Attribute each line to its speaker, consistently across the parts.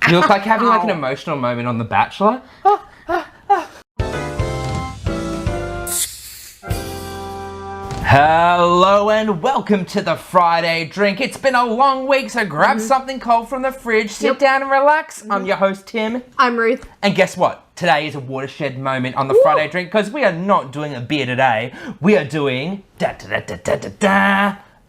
Speaker 1: You look like having like an emotional moment on The Bachelor. Hello and welcome to the Friday drink. It's been a long week, so grab something cold from the fridge, sit down and relax. I'm your host, Tim.
Speaker 2: I'm Ruth.
Speaker 1: And guess what? Today is a watershed moment on the Friday drink because we are not doing a beer today. We are doing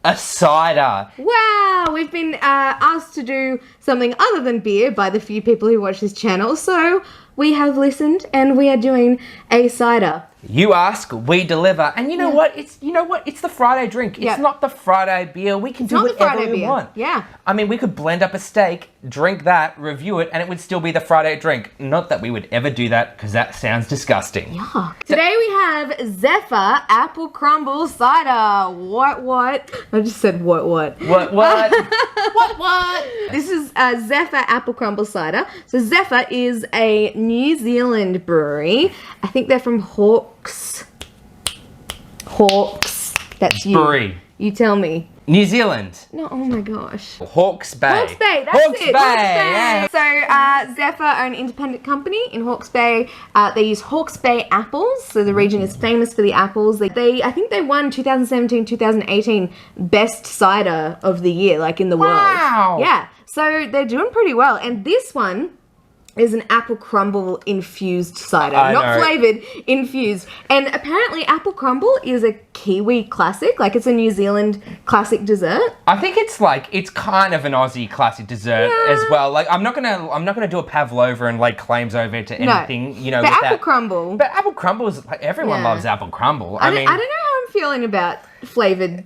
Speaker 1: a cider.
Speaker 2: Wow, we've been asked to do something other than beer by the few people who watch this channel, so we have listened and we are doing a cider.
Speaker 1: You ask, we deliver, and you know what? It's the Friday drink. It's not the Friday beer. We can do whatever we want.
Speaker 2: Yeah.
Speaker 1: I mean, we could blend up a steak, drink that, review it, and it would still be the Friday drink. Not that we would ever do that, because that sounds disgusting.
Speaker 2: Yeah. Today we have Zeffer Apple Crumble Cider. What? I just said what?
Speaker 1: What?
Speaker 2: What? This is Zeffer Apple Crumble Cider. So Zeffer is a New Zealand brewery. I think they're from Hawke's. That's you.
Speaker 1: Brewery.
Speaker 2: You tell me.
Speaker 1: New Zealand.
Speaker 2: No, oh my gosh.
Speaker 1: Hawke's Bay.
Speaker 2: Hawke's Bay, that's
Speaker 1: Hawke's
Speaker 2: it.
Speaker 1: Bay.
Speaker 2: Hawke's Bay. So Zeffer are an independent company in Hawke's Bay. They use Hawke's Bay apples. So the region is famous for the apples. I think they won 2017, 2018 best cider of the year, like in the world.
Speaker 1: Wow.
Speaker 2: Yeah. So they're doing pretty well. And this one is an Apple Crumble infused cider. Not flavored, infused. And apparently Apple Crumble is a Kiwi classic. Like, it's a New Zealand classic dessert.
Speaker 1: I think it's kind of an Aussie classic dessert as well. Like, I'm not gonna do a pavlova and lay claims over to anything, you know.
Speaker 2: But
Speaker 1: with
Speaker 2: Apple Crumble.
Speaker 1: But Apple Crumble is like, everyone loves Apple Crumble.
Speaker 2: I don't know how I'm feeling about flavored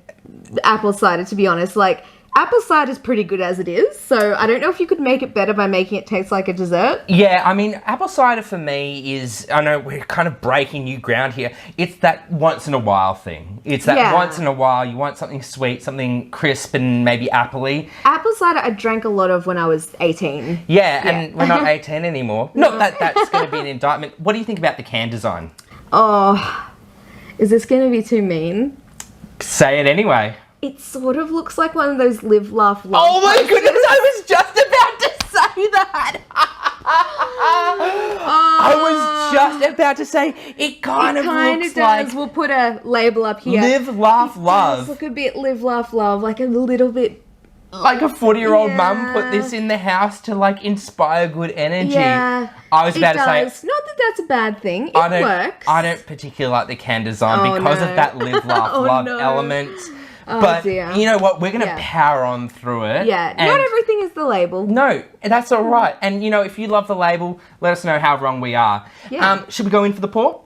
Speaker 2: apple cider, to be honest. Like, apple cider is pretty good as it is, so I don't know if you could make it better by making it taste like a dessert.
Speaker 1: Yeah, I mean, apple cider for me is, I know we're kind of breaking new ground here. It's that once in a while thing. It's that once in a while you want something sweet, something crisp and maybe appley.
Speaker 2: Apple cider I drank a lot of when I was 18.
Speaker 1: Yeah, and we're not 18 anymore. Not that that's going to be an indictment. What do you think about the can design?
Speaker 2: Oh, is this going to be too mean?
Speaker 1: Say it anyway.
Speaker 2: It sort of looks like one of those live, laugh, love.
Speaker 1: Oh my goodness, I was just about to say that. I was just about to say, it kind of looks like...
Speaker 2: We'll put a label up here.
Speaker 1: Live, laugh, love.
Speaker 2: Does look a bit live, laugh, love, like a little bit...
Speaker 1: Like a 40-year-old mum put this in the house to like inspire good energy.
Speaker 2: Yeah,
Speaker 1: I was about to say...
Speaker 2: Not that that's a bad thing, it works.
Speaker 1: I don't particularly like the can design because of that live, laugh, love element. But you know what? We're going to power on through it.
Speaker 2: Yeah, not everything is the label.
Speaker 1: No, that's all right. And, you know, if you love the label, let us know how wrong we are. Yeah. Should we go in for the pour?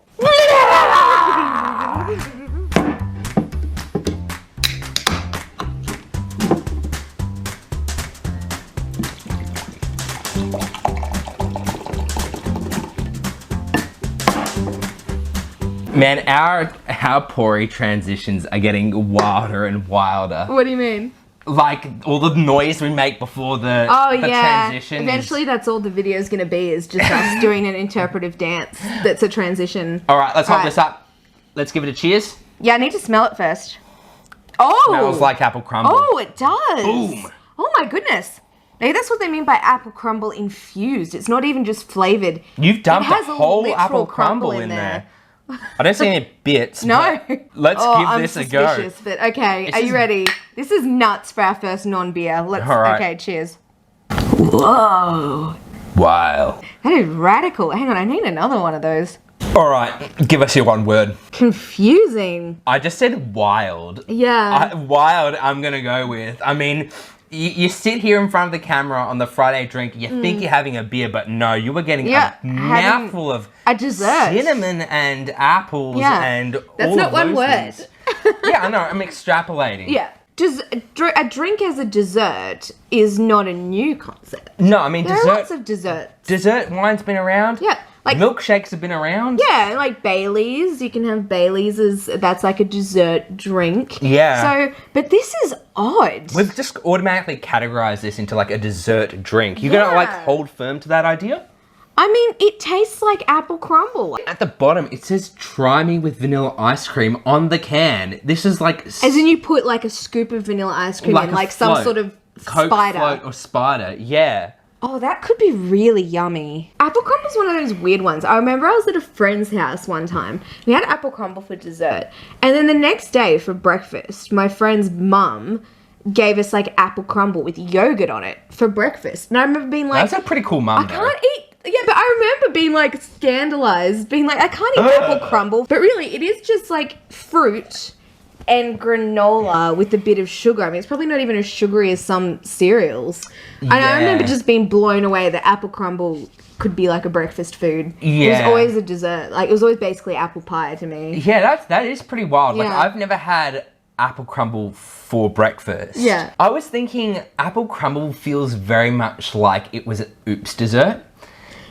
Speaker 1: Man, our pourey transitions are getting wilder and wilder.
Speaker 2: What do you mean?
Speaker 1: Like all the noise we make before the transition.
Speaker 2: Eventually that's all the video's gonna be, is just us doing an interpretive dance that's a transition.
Speaker 1: Alright, let's hold this up. Let's give it a cheers.
Speaker 2: Yeah, I need to smell it first. Oh!
Speaker 1: Smells like apple crumble.
Speaker 2: Oh, it does.
Speaker 1: Boom.
Speaker 2: Oh my goodness. Maybe that's what they mean by apple crumble infused. It's not even just flavored.
Speaker 1: You've dumped a whole apple crumble in there. I don't see any bits.
Speaker 2: No.
Speaker 1: Let's give this a go.
Speaker 2: But okay, are you ready? This is nuts for our first non-beer. Okay, cheers. Whoa.
Speaker 1: Wow.
Speaker 2: That is radical. Hang on, I need another one of those.
Speaker 1: All right, give us your one word.
Speaker 2: Confusing.
Speaker 1: I just said wild.
Speaker 2: Yeah.
Speaker 1: Wild, I'm going to go with. I mean... You sit here in front of the camera on the Friday drink, you think you're having a beer, but no, you were getting a mouthful of
Speaker 2: a dessert.
Speaker 1: Cinnamon and apples and
Speaker 2: that's
Speaker 1: all
Speaker 2: not
Speaker 1: of
Speaker 2: one
Speaker 1: those
Speaker 2: word.
Speaker 1: things. Yeah, I know, I'm extrapolating.
Speaker 2: Yeah. A drink as a dessert is not a new concept.
Speaker 1: No, I mean,
Speaker 2: there are lots of desserts.
Speaker 1: Dessert wine's been around.
Speaker 2: Yeah. Like
Speaker 1: milkshakes have been around.
Speaker 2: Yeah, like Baileys. You can have Baileys that's like a dessert drink.
Speaker 1: Yeah.
Speaker 2: So, but this is odd.
Speaker 1: We've just automatically categorized this into like a dessert drink. You're gonna like hold firm to that idea?
Speaker 2: I mean, it tastes like apple crumble.
Speaker 1: At the bottom, it says, try me with vanilla ice cream on the can. This is like...
Speaker 2: As in you put like a scoop of vanilla ice cream in, like some sort of
Speaker 1: Coke
Speaker 2: spider.
Speaker 1: float or spider, yeah.
Speaker 2: Oh, that could be really yummy. Apple crumble is one of those weird ones. I remember I was at a friend's house one time. We had apple crumble for dessert. And then the next day for breakfast, my friend's mum gave us like apple crumble with yogurt on it for breakfast. And I remember being like...
Speaker 1: That's a pretty cool mum,
Speaker 2: I can't eat... Yeah, but I remember being like scandalized, being like, I can't eat apple crumble. But really, it is just like fruit and granola with a bit of sugar. I mean, it's probably not even as sugary as some cereals. And I remember just being blown away that apple crumble could be like a breakfast food.
Speaker 1: Yeah.
Speaker 2: It was always a dessert. Like, it was always basically apple pie to me.
Speaker 1: Yeah, that is pretty wild. Like,
Speaker 2: Yeah.
Speaker 1: I've never had apple crumble for breakfast.
Speaker 2: Yeah.
Speaker 1: I was thinking apple crumble feels very much like it was an oops dessert.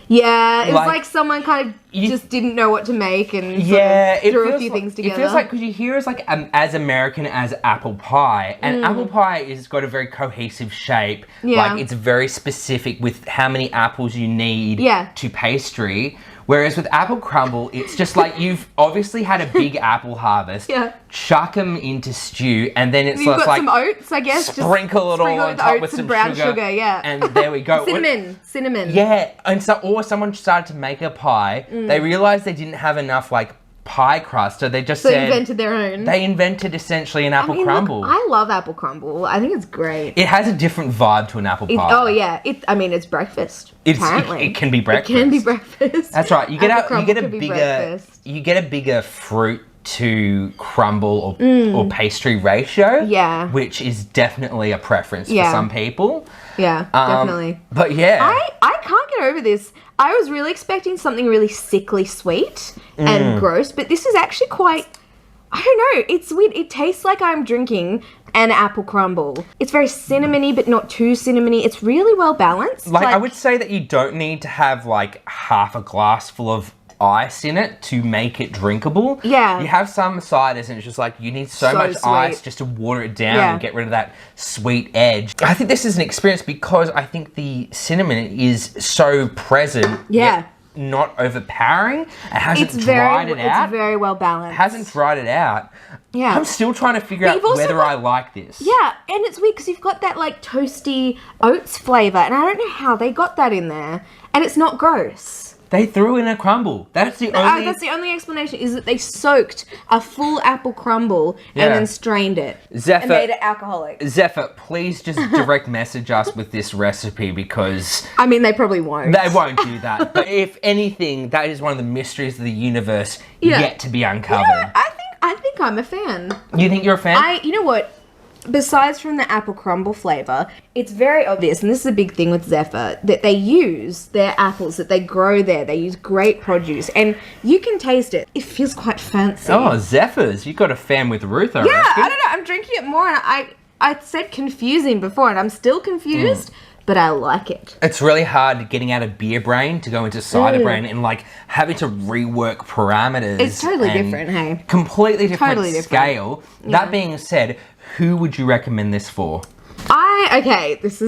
Speaker 2: Yeah, it was like someone kind of just didn't know what to make and sort of threw a few things together.
Speaker 1: It feels like, because you hear it's like as American as apple pie, and apple pie is got a very cohesive shape.
Speaker 2: Yeah.
Speaker 1: Like, it's very specific with how many apples you need to pastry. Whereas with apple crumble, it's just like you've obviously had a big apple harvest. Yeah. Chuck them into stew, and then it's
Speaker 2: You've got
Speaker 1: like
Speaker 2: some oats, I guess.
Speaker 1: Sprinkle it all on top with some
Speaker 2: brown sugar. Yeah.
Speaker 1: And there we go.
Speaker 2: Cinnamon.
Speaker 1: Yeah, and so or someone started to make a pie. They realized they didn't have enough like pie crust, so they just
Speaker 2: they invented their own.
Speaker 1: They invented essentially an apple crumble.
Speaker 2: Look, I love apple crumble. I think it's great.
Speaker 1: It has a different vibe to an apple pie.
Speaker 2: Oh yeah, it's breakfast. Apparently,
Speaker 1: it can be breakfast.
Speaker 2: It can be breakfast.
Speaker 1: That's right. You get a
Speaker 2: bigger
Speaker 1: bigger fruit to crumble or pastry ratio.
Speaker 2: Yeah,
Speaker 1: which is definitely a preference for some people.
Speaker 2: Yeah, definitely.
Speaker 1: But yeah,
Speaker 2: I can't get over this. I was really expecting something really sickly sweet and gross, but this is actually quite, I don't know, it's weird. It tastes like I'm drinking an apple crumble. It's very cinnamony, but not too cinnamony. It's really well balanced.
Speaker 1: Like I would say that you don't need to have like half a glass full of ice in it to make it drinkable. Yeah. You have some ciders and it's just like you need so much sweet ice just to water it down and get rid of that sweet edge. I think this is an experience because I think the cinnamon is so present. Yeah. Not overpowering. It hasn't dried it out.
Speaker 2: It's very well balanced.
Speaker 1: It hasn't dried it out. Yeah. I'm still trying to figure out whether I like this.
Speaker 2: Yeah, and it's weird because you've got that like toasty oats flavour and I don't know how they got that in there. And it's not gross.
Speaker 1: They threw in a crumble. That's the
Speaker 2: only explanation is that they soaked a full apple crumble and then strained it and made it alcoholic.
Speaker 1: Zeffer, please just direct message us with this recipe because...
Speaker 2: I mean, they probably won't.
Speaker 1: They won't do that. But if anything, that is one of the mysteries of the universe yet to be uncovered.
Speaker 2: Yeah, I think I'm a fan.
Speaker 1: You think you're a fan?
Speaker 2: You know what? Besides from the apple crumble flavour, it's very obvious, and this is a big thing with Zeffer, that they use their apples, that they grow there. They use great produce, and you can taste it. It feels quite fancy.
Speaker 1: Oh, Zeffers. You got a fan with Ruth, I reckon.
Speaker 2: I don't know. I'm drinking it more, and I said confusing before, and I'm still confused. But I like it.
Speaker 1: It's really hard getting out of beer brain to go into cider brain and like having to rework parameters.
Speaker 2: It's totally different, hey?
Speaker 1: Completely different scale. Yeah. That being said, who would you recommend this for?
Speaker 2: This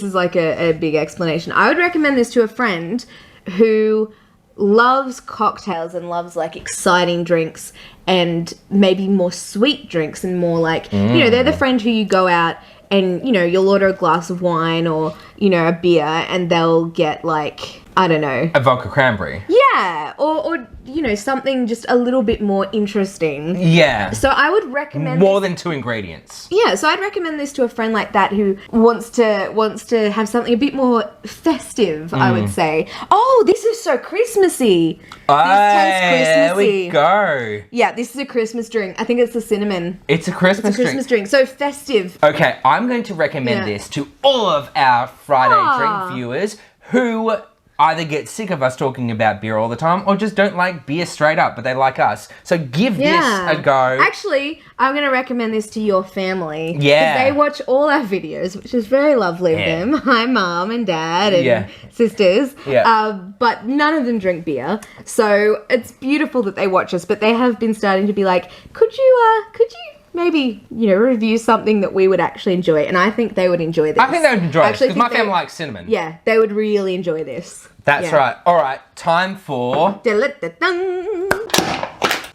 Speaker 2: is like a big explanation. I would recommend this to a friend who loves cocktails and loves like exciting drinks and maybe more sweet drinks and more like, you know, they're the friend who you go out and, you know, you'll order a glass of wine or, you know, a beer and they'll get like, I don't know.
Speaker 1: A vodka cranberry.
Speaker 2: Yeah. Or you know, something just a little bit more interesting. Yeah. So I would recommend
Speaker 1: more than 2 ingredients.
Speaker 2: Yeah, so I'd recommend this to a friend like that who wants to have something a bit more festive, I would say. Oh, this is so Christmassy. This tastes Christmassy.
Speaker 1: There we go.
Speaker 2: Yeah, this is a Christmas drink. I think it's the cinnamon.
Speaker 1: It's a Christmas
Speaker 2: drink. So festive.
Speaker 1: Okay, I'm going to recommend this to all of our Friday drink viewers who either get sick of us talking about beer all the time or just don't like beer straight up, but they like us. So give this a go.
Speaker 2: Actually, I'm going to recommend this to your family.
Speaker 1: Yeah.
Speaker 2: Because they watch all our videos, which is very lovely of them. Hi, Mom and Dad and sisters. Yeah. But none of them drink beer. So it's beautiful that they watch us, but they have been starting to be like, could you maybe, you know, review something that we would actually enjoy? And I think they would enjoy this.
Speaker 1: I think they would enjoy this because my family likes cinnamon.
Speaker 2: Yeah, they would really enjoy this.
Speaker 1: That's right. All right, time for...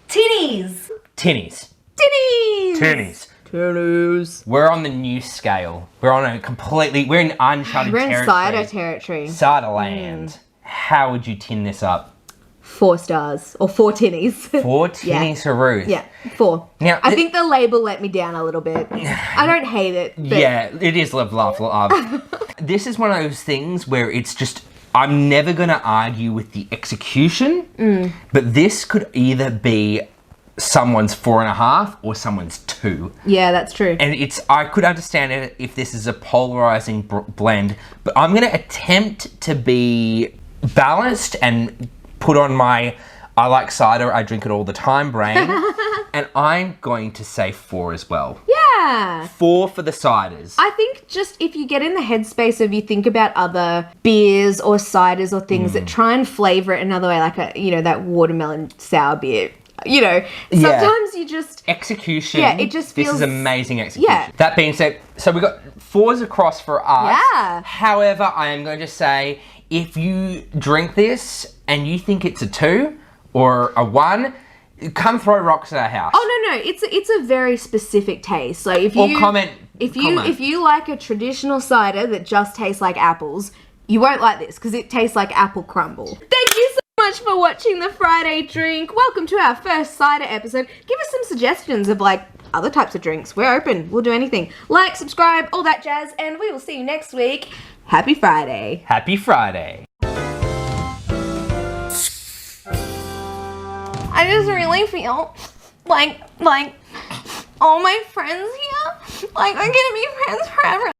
Speaker 2: Tinnies.
Speaker 1: Tinnies.
Speaker 2: Tinnies.
Speaker 1: Tinnies.
Speaker 2: Tinnies.
Speaker 1: We're on the new scale. We're on we're in uncharted territory.
Speaker 2: We're in cider territory.
Speaker 1: Cider land. How would you tin this up?
Speaker 2: 4 stars. Or 4 tinnies.
Speaker 1: 4 tinnies for Ruth.
Speaker 2: Yeah, 4.
Speaker 1: Now,
Speaker 2: I think the label let me down a little bit. I don't hate it. But...
Speaker 1: Yeah, it is love. This is one of those things where it's just, I'm never going to argue with the execution, but this could either be someone's 4.5 or someone's 2.
Speaker 2: Yeah, that's true.
Speaker 1: And I could understand it if this is a polarizing blend, but I'm going to attempt to be balanced and put on my I like cider, I drink it all the time brain, and I'm going to say 4 as well.
Speaker 2: Yeah.
Speaker 1: 4 for the ciders.
Speaker 2: I think just if you get in the headspace of you think about other beers or ciders or things that try and flavor it another way, like that watermelon sour beer. Sometimes you just...
Speaker 1: Execution.
Speaker 2: Yeah, it just feels...
Speaker 1: This is amazing execution.
Speaker 2: Yeah.
Speaker 1: That being said, so we got 4s across for us.
Speaker 2: Yeah.
Speaker 1: However, I am going to say, if you drink this and you think it's a 2 or a 1, come throw rocks at our house.
Speaker 2: Oh, no. It's a very specific taste. So if you...
Speaker 1: Or comment.
Speaker 2: If you like a traditional cider that just tastes like apples, you won't like this because it tastes like Apple Crumble. Thank you so much for watching the Friday drink. Welcome to our first cider episode. Give us some suggestions of other types of drinks. We're open. We'll do anything. Like, subscribe, all that jazz, and we will see you next week. Happy Friday.
Speaker 1: Happy Friday.
Speaker 2: I just really feel like all my friends here, are gonna be friends forever.